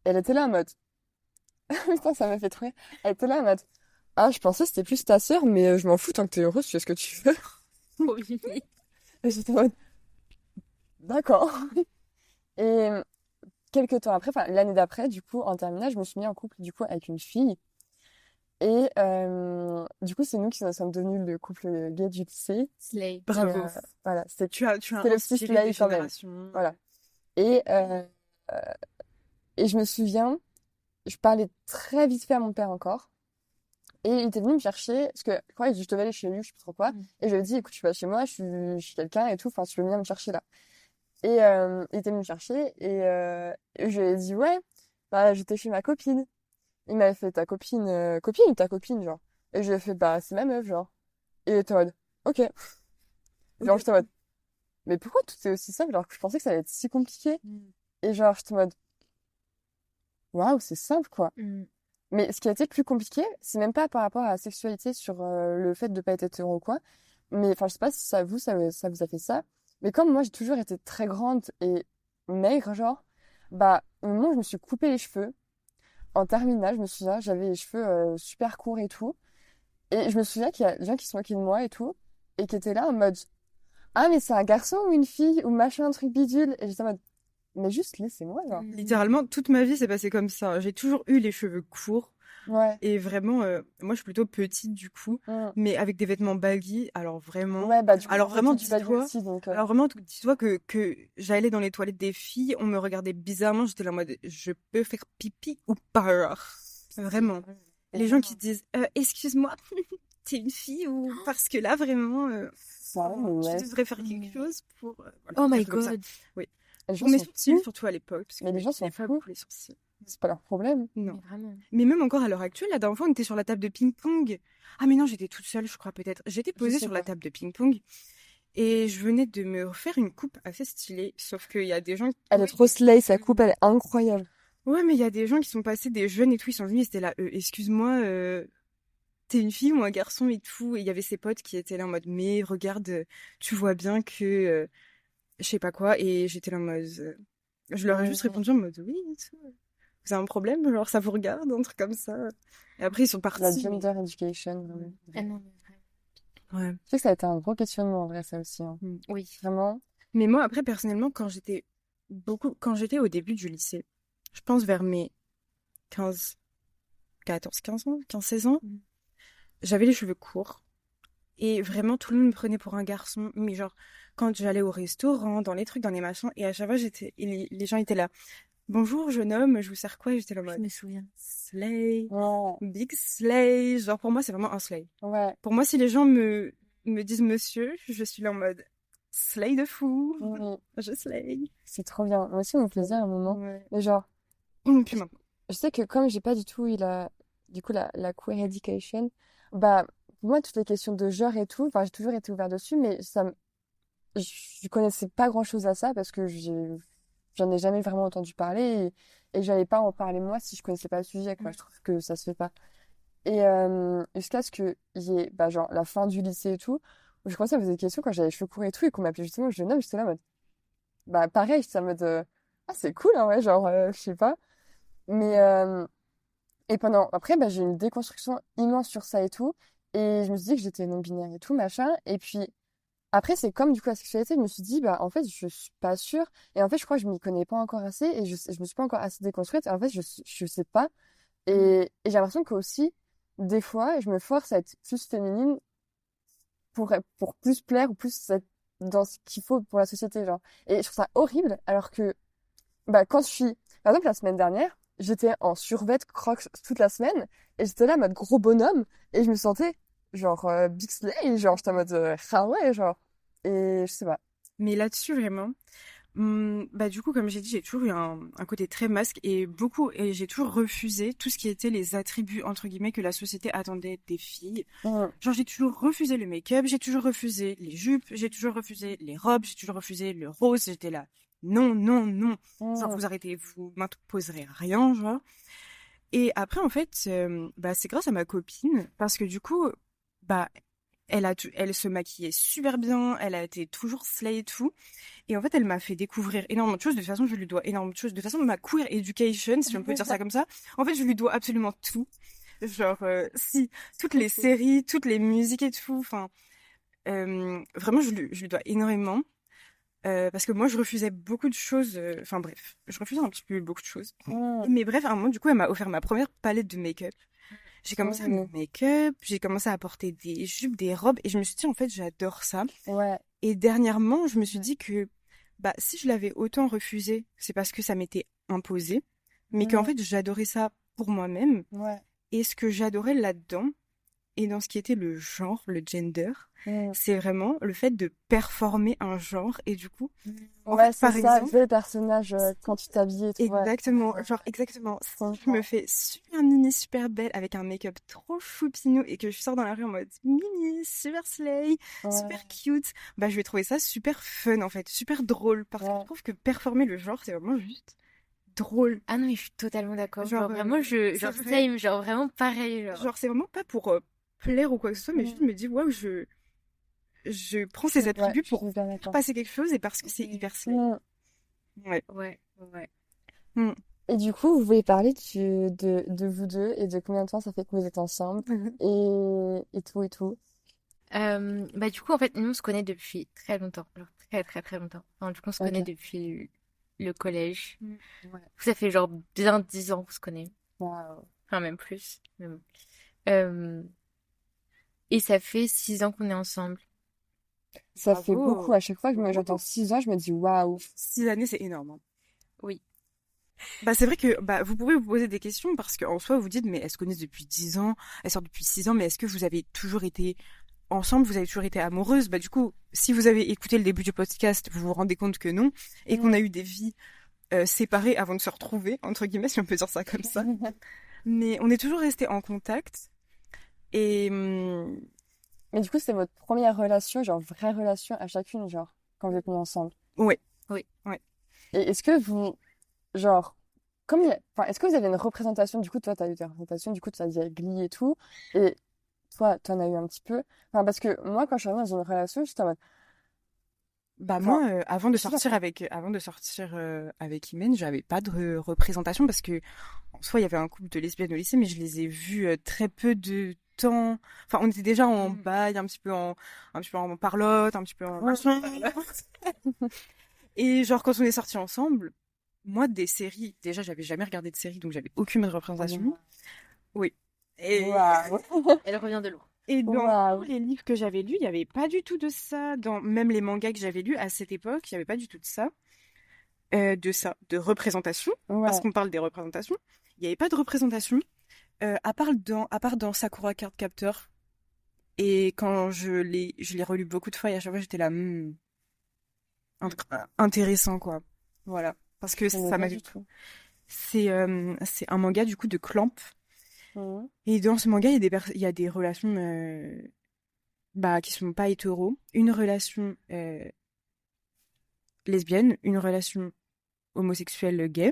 Elle était là en mode, putain, ça m'a fait trop rire. Elle était là en mode, Ah, je pensais que c'était plus ta sœur, mais je m'en fous tant que t'es heureuse, tu fais ce que tu veux. Oui. Et j'étais en mode, d'accord. Et quelques temps après, enfin l'année d'après, du coup, en terminale, je me suis mis en couple, du coup, avec une fille. Et du coup, c'est nous qui sommes devenus le couple gay du lycée. Slay. Bravo. Voilà, Tu as c'était le petit inspiré slay des quand même. générations. Voilà. Et, euh, et je me souviens, je parlais très vite fait à mon père encore. Et il était venu me chercher, parce que je crois qu'il dit, je devais aller chez lui, je sais pas trop quoi. Et je lui ai dit, écoute, je suis pas chez moi, je suis quelqu'un et tout, enfin, tu peux venir me chercher là. Et il était venu me chercher et je lui ai dit, ouais, bah, j'étais chez ma copine. Il m'avait fait, ta copine, copine ou ta copine, genre. Et je lui ai fait, bah, c'est ma meuf, genre. Et il était en mode, ok. Genre, j'étais en mode, mais pourquoi tout est aussi simple alors que je pensais que ça allait être si compliqué? Et genre, j'étais en mode, waouh, c'est simple, quoi. Mais ce qui a été le plus compliqué, c'est même pas par rapport à la sexualité sur le fait de pas être hétéro ou quoi. Mais enfin, je sais pas si ça vous a fait ça. Mais comme moi, j'ai toujours été très grande et maigre, genre, bah, au moment où je me suis coupé les cheveux, en terminale, je me souviens, j'avais les cheveux super courts et tout. Et je me souviens qu'il y a des gens qui se moquaient de moi et tout, et qui étaient là en mode, ah, mais c'est un garçon ou une fille, ou machin, un truc bidule. Et j'étais en mode, mais juste laissez-moi, genre. Littéralement, toute ma vie s'est passée comme ça. J'ai toujours eu les cheveux courts. Ouais. Et vraiment, moi, je suis plutôt petite du coup, mais avec des vêtements baggy. Alors vraiment, Ouais, bah, du coup, alors vraiment, du baggy dis-toi, aussi, donc, alors vraiment, dis-toi que j'allais dans les toilettes des filles, on me regardait bizarrement. J'étais là en mode, je peux faire pipi ou pas? Vraiment. Les gens qui disent, excuse-moi, t'es une fille ou parce que là vraiment, tu devrais faire quelque chose pour. Voilà, Oh my quelque chose comme ça. god. Oui. les gens Pour mes sont sourcils, fous. surtout à l'époque, parce que Mais les gens je n'ai sont pas fous. beaucoup les sourcils. C'est pas leur problème. Non. Mais vraiment. Mais même encore à l'heure actuelle, la dernière fois, on était sur la table de ping-pong. Ah, mais non, j'étais toute seule, je crois, peut-être. J'étais posée sais sur la pas. table de ping-pong et je venais de me refaire une coupe assez stylée. Sauf qu'il y a des gens. Elle est trop slay, sa coupe, elle est incroyable. Ouais, mais il y a des gens qui sont passés, des jeunes et tout, ils sont venus, ils étaient là, excuse-moi, t'es une fille ou un garçon et tout. Et il y avait ses potes qui étaient là en mode, mais regarde, tu vois bien que. Je sais pas quoi. Et j'étais là en mode. Je leur ai juste répondu en mode, oui, et tout. Vous avez un problème? Genre, ça vous regarde, un truc comme ça. Et après, ils sont partis. La gender education, vraiment. Ah non, mais vraiment. Ouais. Je sais que ça a été un gros questionnement, en vrai, ça aussi. Hein. Oui. Vraiment. Mais moi, après, personnellement, quand j'étais au début du lycée, je pense vers mes 15 ans, 16 ans, j'avais les cheveux courts. Et vraiment, tout le monde me prenait pour un garçon. Mais genre, quand j'allais au restaurant, dans les trucs, dans les machins, et à chaque fois, les gens étaient là. Bonjour, jeune homme, je vous sers quoi? Et j'étais là en Je mode, me souviens. slay, Ouais. big slay. Genre, pour moi, c'est vraiment un slay. Ouais. Pour moi, si les gens me disent monsieur, je suis là en mode slay de fou. Je slay. C'est trop bien. Moi aussi, on me plaisait à un moment. Ouais. Mais genre, Puis maintenant. je sais que comme j'ai pas du tout eu la queer education, bah, pour moi, toutes les questions de genre et tout, enfin, j'ai toujours été ouvert dessus, mais je connaissais pas grand-chose à ça parce que j'en ai jamais vraiment entendu parler et j'allais pas en parler moi si je connaissais pas le sujet, quoi. Je trouve que ça se fait pas. Et jusqu'à ce que y ait, bah, genre, la fin du lycée et tout, où je commençais à poser des questions quand j'avais les cheveux courts et tout, et qu'on m'appelait justement jeune homme, j'étais là en mode, bah, pareil, j'étais en mode, ah, c'est cool, hein, ouais, genre, je sais pas. Mais, et après, bah, j'ai eu une déconstruction immense sur ça et tout, et je me suis dit que j'étais non-binaire et tout, machin, et puis, après, c'est comme du coup la sexualité, je me suis dit, bah en fait, je suis pas sûre. Et en fait, je crois que je m'y connais pas encore assez et je me suis pas encore assez déconstruite. Et en fait, je sais pas. Et j'ai l'impression que aussi, des fois, je me force à être plus féminine pour plus plaire ou plus être dans ce qu'il faut pour la société, genre. Et je trouve ça horrible, alors que, bah, quand je suis, par exemple, la semaine dernière, j'étais en survêt Crocs toute la semaine et j'étais là en mode gros bonhomme et je me sentais genre big slay, genre j'étais en mode ah ouais, genre. Et je sais pas. Mais là-dessus, vraiment, bah du coup, comme j'ai dit, j'ai toujours eu un côté très masque et j'ai toujours refusé tout ce qui était les attributs, entre guillemets, que la société attendait des filles. Genre, j'ai toujours refusé le make-up, j'ai toujours refusé les jupes, j'ai toujours refusé les robes, j'ai toujours refusé le rose, j'étais là. Non, non, non. Genre, vous arrêtez, vous m'imposerez rien, genre. Et après, en fait, bah, c'est grâce à ma copine, parce que du coup, bah, elle se maquillait super bien, elle a été toujours slay et tout. Et en fait, elle m'a fait découvrir énormément de choses. De toute façon, je lui dois énormément de choses. De toute façon, ma queer education, si on peut dire ça comme ça, en fait, je lui dois absolument tout. Genre, si, toutes les séries, toutes les musiques et tout, enfin, vraiment, je lui dois énormément. Parce que moi, je refusais beaucoup de choses. Enfin bref, je refusais un petit peu beaucoup de choses. Mais bref, à un moment, du coup, elle m'a offert ma première palette de make-up. J'ai commencé à me make-up, j'ai commencé à porter des jupes, des robes, et je me suis dit, en fait, j'adore ça. Ouais. Et dernièrement, je me suis dit que, bah, si je l'avais autant refusé, c'est parce que ça m'était imposé, mais qu'en fait, j'adorais ça pour moi-même. Ouais. Et ce que j'adorais là-dedans, et dans ce qui était le genre, le gender, c'est vraiment le fait de performer un genre. Et du coup, en fait, c'est par ça, exemple, tu fais le personnage quand tu t'habilles et tout. exactement, genre exactement. Je me fais super mini, super belle avec un make-up trop choupinou et que je sors dans la rue en mode mini, super slay, super cute. Bah, je vais trouver ça super fun en fait, super drôle parce que je trouve que performer le genre, c'est vraiment juste drôle. Ah non, mais je suis totalement d'accord. Genre, vraiment, c'est vrai. genre vraiment pareil. Genre, c'est vraiment pas pour plaire ou quoi que ce soit, mais juste me dire, waouh, je prends ces attributs pour passer quelque chose et parce que c'est hyper slay. Ouais. Et du coup, vous voulez parler de vous deux et de combien de temps ça fait que vous êtes ensemble et tout et tout. Bah du coup, en fait, nous, on se connaît depuis très longtemps. Genre très, très, très longtemps. Enfin, du coup, on se connaît depuis le collège. Ça fait genre bien 10 ans qu'on se connaît. Wow. Enfin, même plus. Mais bon. Et ça fait 6 ans qu'on est ensemble. Ça fait beaucoup. À chaque fois que j'entends 6 ans, je me dis waouh. 6 années, c'est énorme. Oui. Bah, c'est vrai que vous pouvez vous poser des questions parce qu'en soi, vous dites, mais elles se connaissent depuis 10 ans, elles sortent depuis 6 ans, mais est-ce que vous avez toujours été ensemble, vous avez toujours été amoureuses? Bah, du coup, si vous avez écouté le début du podcast, vous vous rendez compte que non, et qu'on a eu des vies séparées avant de se retrouver, entre guillemets, si on peut dire ça comme ça. Mais on est toujours restés en contact. Et mais du coup, c'est votre première relation, genre vraie relation à chacune, genre, quand vous êtes mis ensemble. oui. Et est-ce que vous, genre, enfin, est-ce que vous avez une représentation, du coup, toi, t'as eu des représentations, du coup, tu as dit Glee et tout, et toi, t'en as eu un petit peu. Enfin, parce que moi, quand je suis arrivée dans une relation, j'étais en mode, bah moi, avant de sortir avec Imen, j'avais pas de représentation parce que en soi, il y avait un couple de lesbiennes au lycée, mais je les ai vus très peu de temps. Enfin, on était déjà en bail, un petit peu en parlotte, un petit peu en machin. Et genre quand on est sortis ensemble, moi des séries, déjà j'avais jamais regardé de série, donc j'avais aucune représentation. Oui. Et elle revient de loin. Et dans les livres que j'avais lus, il n'y avait pas du tout de ça. Dans même les mangas que j'avais lus à cette époque, il n'y avait pas du tout de ça. De représentation. Parce qu'on parle des représentations. Il n'y avait pas de représentation. À part dans Sakura Card Captor. Et quand je l'ai relu beaucoup de fois et à chaque fois j'étais là, intéressant quoi. Voilà. Parce que ça m'a du tout. C'est un manga du coup de Clamp. Et dans ce manga, il y a des relations qui sont pas hétéros, une relation lesbienne, une relation homosexuelle gay.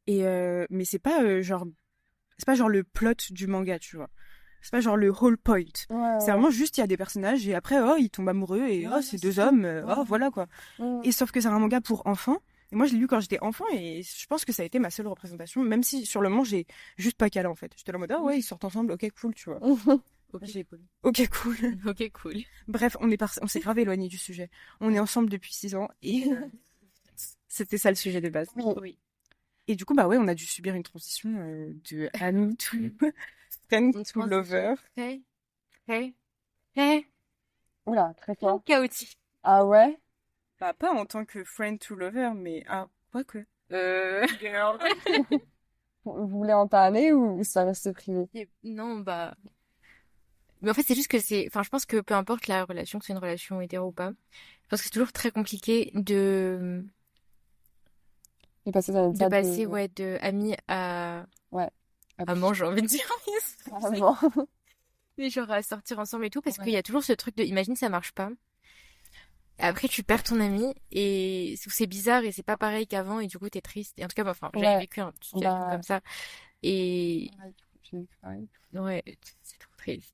Et mais c'est pas genre le plot du manga, tu vois. C'est pas genre le whole point. C'est vraiment juste il y a des personnages et après ils tombent amoureux et c'est deux hommes, voilà quoi. Et sauf que c'est un manga pour enfants. Et moi je l'ai lu quand j'étais enfant et je pense que ça a été ma seule représentation, même si sur le moment j'ai juste pas calé en fait. J'étais en mode ils sortent ensemble, ok cool, tu vois. Ok cool. Ok cool. Bref, on s'est grave éloigné du sujet. On est ensemble depuis 6 ans et c'était ça le sujet de base. Oui. Et du coup on a dû subir une transition de ami to friend to lover. Oula, très fort. Chaotique. Ah ouais? Bah, pas en tant que friend to lover, mais quoi que. Girl. Vous voulez en parler ou ça reste privé? Non, bah. Mais en fait, c'est juste que enfin, je pense que peu importe la relation, que c'est une relation hétéro ou pas, je pense que c'est toujours très compliqué de passer de ami à amant, j'ai envie de dire. Amant. Mais genre à sortir ensemble et tout, parce qu'il y a toujours ce truc de, imagine ça marche pas. Après, tu perds ton ami et c'est bizarre et c'est pas pareil qu'avant et du coup, t'es triste. Et en tout cas, j'avais vécu un truc comme ça. Et ouais, c'est trop triste.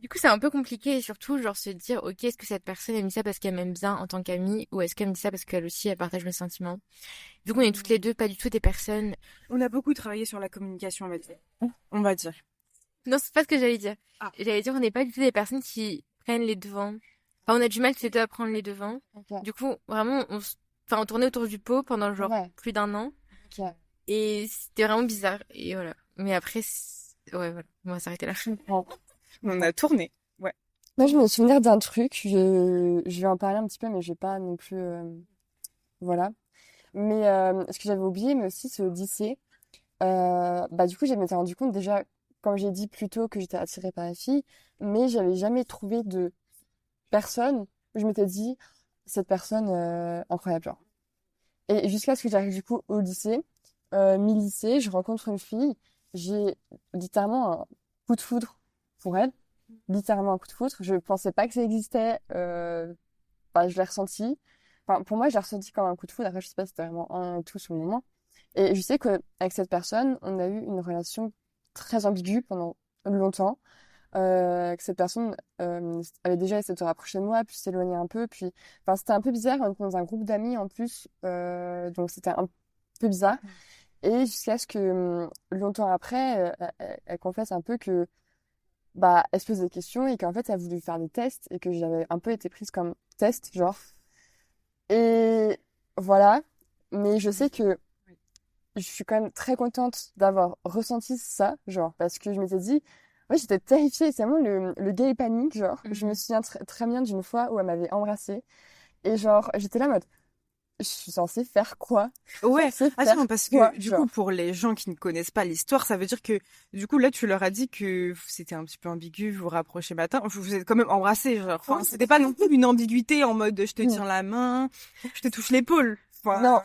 Du coup, c'est un peu compliqué et surtout, genre, se dire, ok, est-ce que cette personne elle me dit ça parce qu'elle m'aime bien en tant qu'amie ou est-ce qu'elle me dit ça parce qu'elle aussi, elle partage mes sentiments. Vu qu'on est toutes les deux pas du tout des personnes. On a beaucoup travaillé sur la communication, on va dire. Non, c'est pas ce que j'allais dire. J'allais dire, on n'est pas du tout des personnes qui prennent les devants. Enfin, on a du mal tous les deux à prendre les devants. Ok. Du coup, vraiment, on tournait autour du pot pendant genre plus d'un an. Ok. Et c'était vraiment bizarre. Et voilà. Mais après, ouais, voilà. On va s'arrêter là. On a tourné. Ouais. Moi, je me souviens d'un truc. Je vais en parler un petit peu, mais je vais pas non plus. Voilà. Mais ce que j'avais oublié, mais aussi, c'est au lycée. Du coup, je m'étais rendu compte déjà, comme j'ai dit plus tôt, que j'étais attirée par la fille, mais j'avais jamais trouvé de personne où je m'étais dit, cette personne, incroyable, genre. Et jusqu'à ce que j'arrive du coup au lycée, mi-lycée, je rencontre une fille, j'ai littéralement un coup de foudre pour elle, littéralement un coup de foudre. Je pensais pas que ça existait, je l'ai ressenti. Enfin, pour moi, je l'ai ressenti comme un coup de foudre. Après, je sais pas si c'était vraiment un et tout sur le moment. Et je sais que avec cette personne, on a eu une relation très ambiguë pendant longtemps. Que cette personne avait déjà essayé de se rapprocher de moi, puis s'éloigner un peu. Puis, enfin, c'était un peu bizarre. On était dans un groupe d'amis en plus, donc c'était un peu bizarre. Et jusqu'à ce que longtemps après, elle confesse un peu que elle se pose des questions et qu'en fait, elle a voulu faire des tests et que j'avais un peu été prise comme test, genre. Et voilà. Mais je sais que je suis quand même très contente d'avoir ressenti ça, genre, parce que je m'étais dit, ouais, j'étais terrifiée, c'est vraiment le gay panique, genre. Je me souviens très bien d'une fois où elle m'avait embrassée, et genre, j'étais là en mode, je suis censée faire quoi? Ouais, attends, parce que du genre. coup, pour les gens qui ne connaissent pas l'histoire, ça veut dire que, du coup, là, tu leur as dit que c'était un petit peu ambigu, vous vous rapprochez matin, vous vous êtes quand même embrassés, genre. Enfin, c'était pas non plus une ambiguïté en mode, je te tiens la main, je te touche l'épaule. Enfin, non,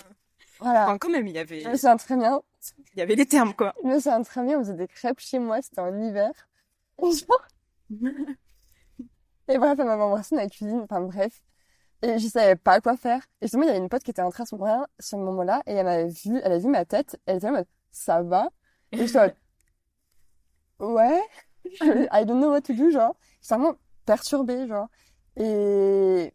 voilà. enfin, quand même, il y avait des termes, quoi. Je me souviens très bien, on faisait des crêpes chez moi, c'était en hiver. Et genre, et bref, elle m'avait embrassée dans la cuisine, enfin bref. Et je savais pas quoi faire. Et justement, il y avait une pote qui était entrée à ce moment-là, et elle a vu ma tête, elle était en mode, ça va? Et je suis en mode, ouais, I don't know what to do, genre. J'étais vraiment perturbée, genre. Et,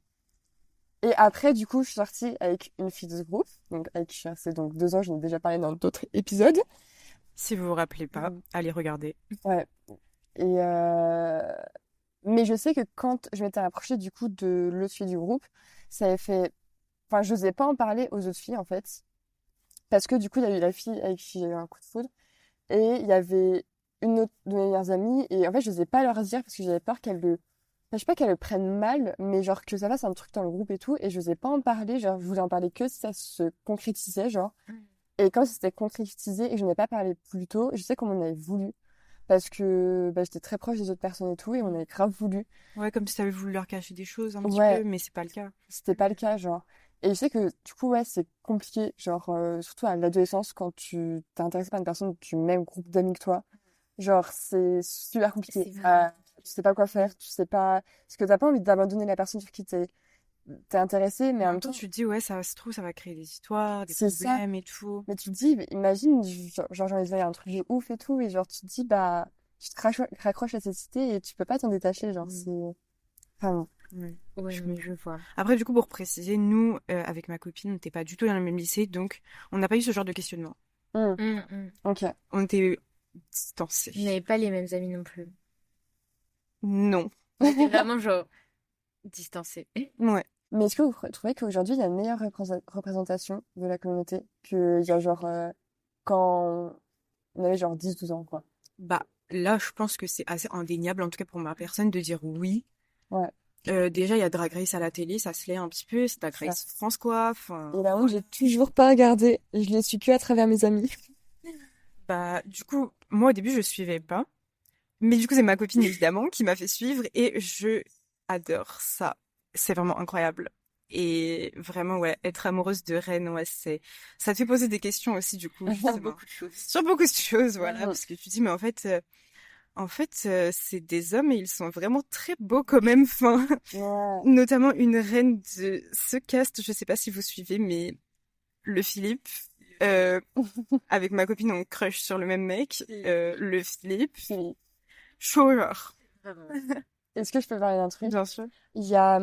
et après, du coup, je suis sortie avec une fille de ce groupe, donc avec qui je suis restée donc 2 ans, j'en ai déjà parlé dans d'autres épisodes. Si vous vous rappelez pas, allez regarder. Ouais. Et mais je sais que quand je m'étais rapprochée du coup de l'autre fille du groupe, ça avait fait. Enfin, je n'osais pas en parler aux autres filles en fait. Parce que du coup, il y a eu la fille avec qui j'ai eu un coup de foudre. Et il y avait une autre de mes meilleures amies. Et en fait, je n'osais pas leur dire parce que j'avais peur qu'elles le. Enfin, je sais pas qu'elles le prennent mal, mais genre que ça fasse un truc dans le groupe et tout. Et je n'osais pas en parler. Genre, je voulais en parler que si ça se concrétisait, genre. Et quand c'était concrétisé et que je n'en ai pas parlé plus tôt, je sais qu'on m'en avait voulu. Parce que j'étais très proche des autres personnes et tout, et on avait grave voulu. Ouais, comme si t'avais voulu leur cacher des choses un petit peu, mais c'est pas le cas. C'était pas le cas, genre. Et je sais que, du coup, ouais, c'est compliqué, genre, surtout à l'adolescence, quand tu t'es intéressé par une personne du même groupe d'amis que toi. Genre, c'est super compliqué. Tu sais pas quoi faire, tu sais pas. Parce que t'as pas envie d'abandonner la personne sur qui t'es intéressé, mais en même temps, tu te dis, ouais, ça se trouve, ça va créer des histoires, des c'est ça. problèmes et tout. Mais tu te dis, imagine, genre, j'ai envie de faire un truc de ouf et tout, et genre, tu te dis, tu te raccroches à cette idée et tu peux pas t'en détacher, genre, c'est. Enfin, non. Ouais, je vois. Après, du coup, pour préciser, nous, avec ma copine, on n'était pas du tout dans le même lycée, donc on n'a pas eu ce genre de questionnement. Ok. On était distancés. Vous n'avez pas les mêmes amis non plus. Non. On était vraiment genre distancés. Ouais. Mais est-ce que vous trouvez qu'aujourd'hui, il y a une meilleure représentation de la communauté que genre, quand on avait genre 10-12 ans, quoi? Bah, là, je pense que c'est assez indéniable, en tout cas pour ma personne, de dire oui. Ouais. Déjà, il y a Drag Race à la télé, ça se l'est un petit peu, c'est Drag Race France, quoi. Enfin, Et la honte, j'ai toujours pas regardé. Je l'ai su que à travers mes amis. bah, du coup, moi, au début, je suivais pas. Mais du coup, c'est ma copine, évidemment, qui m'a fait suivre et je adore ça. C'est vraiment incroyable. Et vraiment, ouais, être amoureuse de Rennes, ouais, ça te fait poser des questions aussi, du coup, Sur beaucoup de choses. Sur beaucoup de choses, voilà, parce que tu te dis, mais en fait, c'est des hommes et ils sont vraiment très beaux quand même, enfin, Ouais. notamment une reine de ce cast, je sais pas si vous suivez, mais le Philippe, avec ma copine, on crush sur le même mec, le Philippe, chaud, genre. Vraiment. Est-ce que je peux parler d'un truc? Bien sûr. Il y a,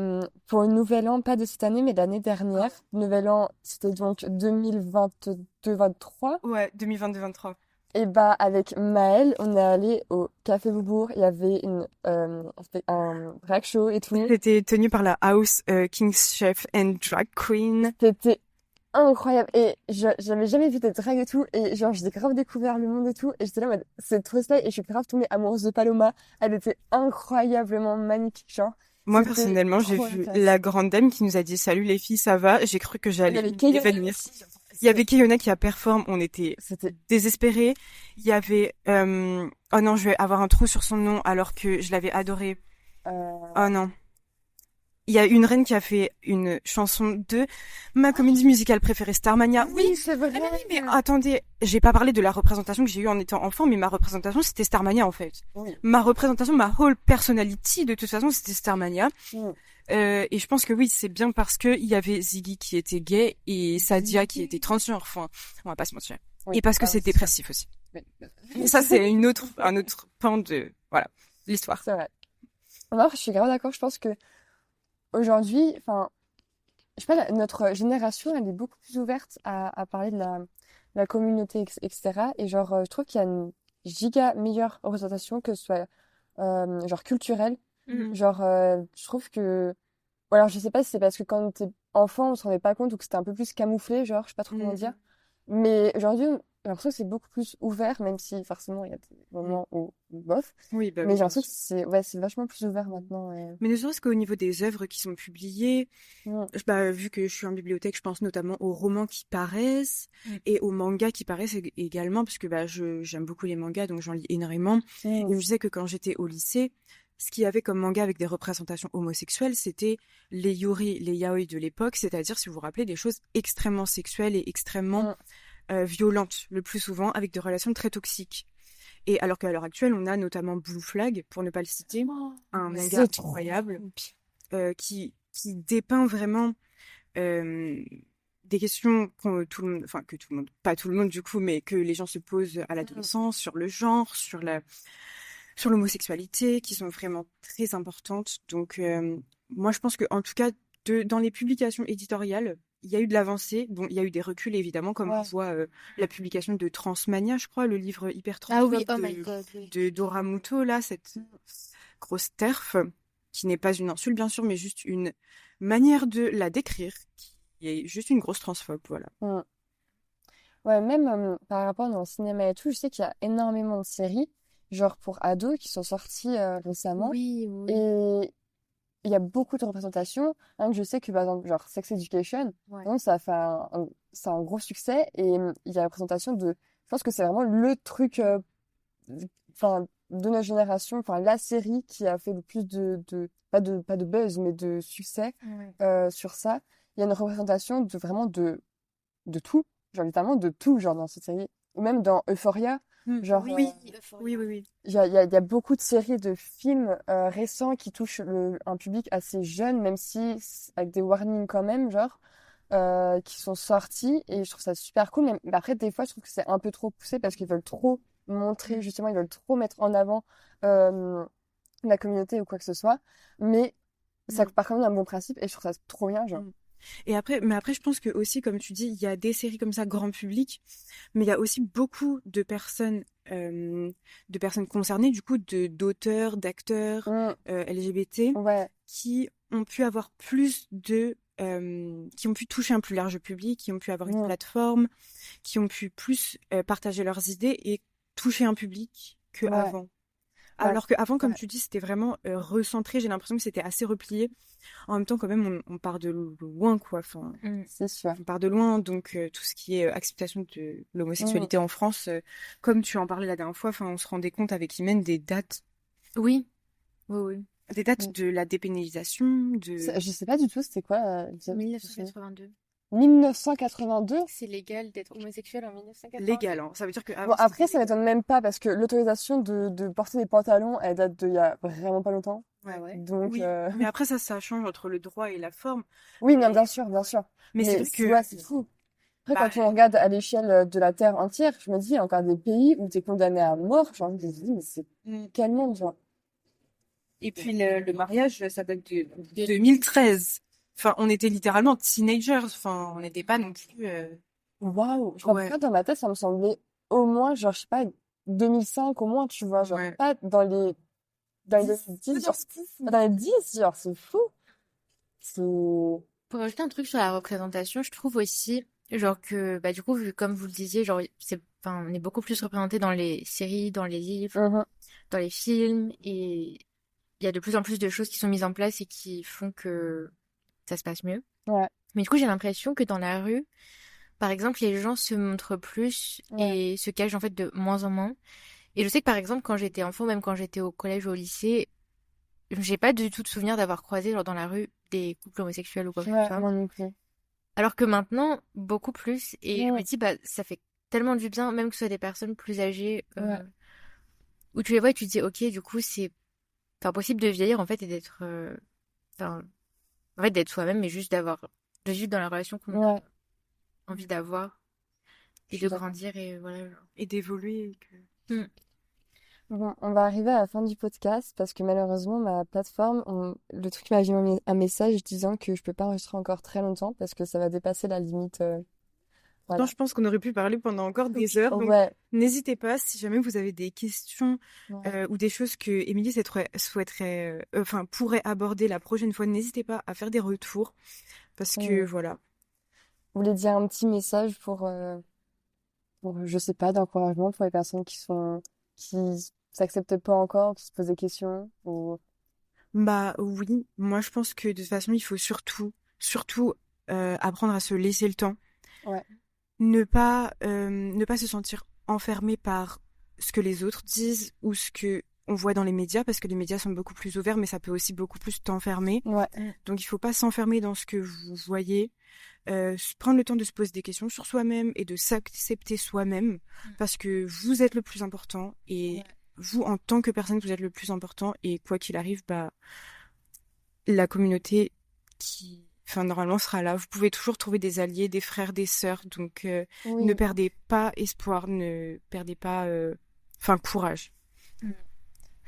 pour le Nouvel An, pas de cette année, mais de l'année dernière, Nouvel An, c'était donc 2022-23. Ouais, 2022-23. Et bah, avec Maëlle, on est allé au Café Beaubourg. Il y avait un drag show et tout. C'était tenu par la House King's Chef and Drag Queen. C'était incroyable. Et j'avais jamais vu des drags et tout. Et genre, j'ai grave découvert le monde et tout. Et j'étais là, en mode, c'est trop stylé. Et je suis grave tombée amoureuse de Paloma. Elle était incroyablement magnifique, genre. Moi, C'était personnellement, j'ai trop la vu classe. la grande dame qui nous a dit salut les filles, ça va. J'ai cru que Il y j'allais avait Kayona m'évanouir. aussi. Il y avait Kayona qui a performé, on était C'était, désespérés. Il y avait oh non, je vais avoir un trou sur son nom alors que je l'avais adoré. Oh non. Il y a une reine qui a fait une chanson de ma comédie musicale préférée, Starmania. oui, c'est vrai. Oui, mais attendez, j'ai pas parlé de la représentation que j'ai eue en étant enfant, mais ma représentation, c'était Starmania, en fait. Oui. Ma représentation, ma whole personality, de toute façon, c'était Starmania. Mm. Et je pense que oui, c'est bien parce que il y avait Ziggy qui était gay et Sadia qui était transgenre. Enfin, on va pas se mentir. Oui. Et parce que Ah, c'est c'est dépressif aussi. Oui. Mais ça, c'est un autre pan de, voilà, l'histoire. C'est vrai. Alors, je suis grave d'accord. Je pense que aujourd'hui, enfin, je sais pas, notre génération, elle est beaucoup plus ouverte à parler de la communauté, etc. Et genre, je trouve qu'il y a une giga meilleure représentation que ce soit genre culturelle. Mhm. Genre, je trouve que... Ou alors, je sais pas si c'est parce que quand t'es enfant, on se rendait pas compte ou que c'était un peu plus camouflé, genre, je sais pas trop comment dire. Mais aujourd'hui, j'ai l'impression que c'est beaucoup plus ouvert, même si forcément, il y a des moments où bof. Oui, bah Mais oui, j'ai bien l'impression sûr. que c'est vachement plus ouvert maintenant. Mais ne serait-ce qu'au niveau des œuvres qui sont publiées, Mm. bah, vu que je suis en bibliothèque, je pense notamment aux romans qui paraissent et aux mangas qui paraissent également, parce que bah, j'aime beaucoup les mangas, donc j'en lis énormément. Mm. Et je sais que quand j'étais au lycée, ce qu'il y avait comme manga avec des représentations homosexuelles, c'était les yuri, les yaoi de l'époque, c'est-à-dire, si vous vous rappelez, des choses extrêmement sexuelles et extrêmement violentes, le plus souvent, avec des relations très toxiques. Et alors qu'à l'heure actuelle, on a notamment Blue Flag, pour ne pas le citer, un manga C'est trop incroyable qui dépeint vraiment des questions que tout le monde, enfin que tout le monde, pas tout le monde du coup, mais que les gens se posent à l'adolescence, sur le genre, sur l'homosexualité, qui sont vraiment très importantes. Donc moi je pense que en tout cas dans les publications éditoriales, il y a eu de l'avancée. Bon, il y a eu des reculs évidemment, comme on voit la publication de Transmania, je crois, le livre hyper transphobe Ah oui, oh my God, oui. de Dora Muto, là, cette grosse terf, qui n'est pas une insulte bien sûr, mais juste une manière de la décrire, qui est juste une grosse transphobe, voilà. Mm. Ouais, même par rapport dans le cinéma et tout, je sais qu'il y a énormément de séries, genre pour ados, qui sont sorties récemment. Oui, oui. Et il y a beaucoup de représentations. Hein, je sais que, par exemple, genre Sex Education, Ouais. donc, ça a fait c'est un gros succès. Et il y a la représentation de... Je pense que c'est vraiment le truc enfin, de notre génération, enfin, la série qui a fait le plus pas de buzz, mais de succès Ouais. sur ça. Il y a une représentation de vraiment de tout, genre littéralement de tout, genre dans cette série. Ou même dans Euphoria, genre Oui, Euphoria. oui. il y a beaucoup de séries de films récents qui touchent un public assez jeune, même si avec des warnings quand même, genre, qui sont sortis. Et je trouve ça super cool. Mais après, des fois, je trouve que c'est un peu trop poussé parce qu'ils veulent trop montrer, justement, ils veulent trop mettre en avant la communauté ou quoi que ce soit. Mais ça part quand même d'un bon principe et je trouve ça trop bien, genre. Et après, mais après, je pense que aussi, comme tu dis, il y a des séries comme ça, grand public, mais il y a aussi beaucoup de personnes concernées, du coup, d'auteurs, d'acteurs LGBT, Ouais. qui ont pu avoir qui ont pu toucher un plus large public, qui ont pu avoir une plateforme, qui ont pu plus partager leurs idées et toucher un public que avant. Alors qu'avant, comme tu dis, c'était vraiment recentré. J'ai l'impression que c'était assez replié. En même temps, quand même, on part de loin, quoi. Enfin, c'est sûr. on part de loin. Donc, tout ce qui est acceptation de l'homosexualité en France, comme tu en parlais la dernière fois, enfin, on se rendait compte avec Imen des dates. Oui. Oui. Des dates de la dépénalisation, Je sais pas du tout, c'était quoi 1982. 1982? C'est légal d'être homosexuel en 1982. Légal, hein. Ça veut dire que Bon, après, ça m'étonne même pas parce que l'autorisation de porter des pantalons, elle date d'il y a vraiment pas longtemps. Ouais. Donc, oui. Mais après, ça change entre le droit et la forme. Oui, non, bien sûr. Mais c'est vrai tu que... vois, c'est fou. Après, quand on regarde à l'échelle de la Terre entière, je me dis, il y a encore des pays où t'es condamné à mort. Genre, je me dis, mais c'est quel monde, genre. Et puis le mariage, ça date de 2013. Enfin, on était littéralement teenagers. Enfin, on n'était pas non plus. Waouh! Je crois que dans ma tête, ça me semblait au moins, genre, je sais pas, 2005 au moins, tu vois, genre, pas dans les 10, genre, dans les 10, genre, c'est fou. C'est... Pour ajouter un truc sur la représentation, je trouve aussi, genre que, bah, du coup, comme vous le disiez, genre, enfin, on est beaucoup plus représenté dans les séries, dans les livres, dans les films, et il y a de plus en plus de choses qui sont mises en place et qui font que ça se passe mieux. Ouais. Mais du coup, j'ai l'impression que dans la rue, par exemple, les gens se montrent plus et se cachent en fait de moins en moins. Et je sais que par exemple, quand j'étais enfant, même quand j'étais au collège ou au lycée, j'ai pas du tout de souvenir d'avoir croisé genre dans la rue des couples homosexuels ou quoi que ce soit. Moi non plus. Alors que maintenant, beaucoup plus. Et je me dis, bah, ça fait tellement du bien, même que ce soit des personnes plus âgées, où tu les vois et tu te dis, ok, du coup, c'est pas possible de vieillir en fait et d'être, enfin, en fait, d'être soi-même, mais juste de vivre dans la relation qu'on a envie d'avoir et de grandir et voilà. Et d'évoluer. Bon, on va arriver à la fin du podcast parce que malheureusement, ma plateforme, le truc m'a envoyé un message disant que je peux pas enregistrer encore très longtemps parce que ça va dépasser la limite. Voilà. Non, je pense qu'on aurait pu parler pendant encore des heures. Donc, n'hésitez pas si jamais vous avez des questions ou des choses que Émilie pourrait aborder la prochaine fois. N'hésitez pas à faire des retours parce que voilà. Vous voulez dire un petit message pour je sais pas, d'encouragement pour les personnes qui s'acceptent pas encore, qui se posent des questions ou... Bah oui, moi je pense que de toute façon il faut surtout apprendre à se laisser le temps. Ne pas se sentir enfermé par ce que les autres disent ou ce que on voit dans les médias, parce que les médias sont beaucoup plus ouverts, mais ça peut aussi beaucoup plus t'enfermer. Donc il faut pas s'enfermer dans ce que vous voyez. Prendre le temps de se poser des questions sur soi-même et de s'accepter soi-même, parce que vous êtes le plus important et vous, en tant que personne, vous êtes le plus important, et quoi qu'il arrive, bah, la communauté normalement sera là. Vous pouvez toujours trouver des alliés, des frères, des sœurs, donc ne perdez pas espoir, ne perdez pas, courage.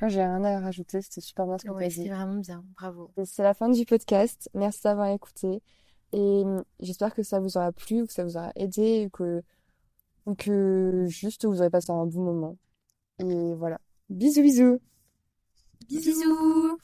J'ai rien à rajouter, c'était super bien ce que tu as dit. C'est vraiment bien, bravo. C'est la fin du podcast, merci d'avoir écouté, et j'espère que ça vous aura plu, ou que ça vous aura aidé, ou que juste vous aurez passé un bon moment. Et voilà. Bisous, bisous! Bisous!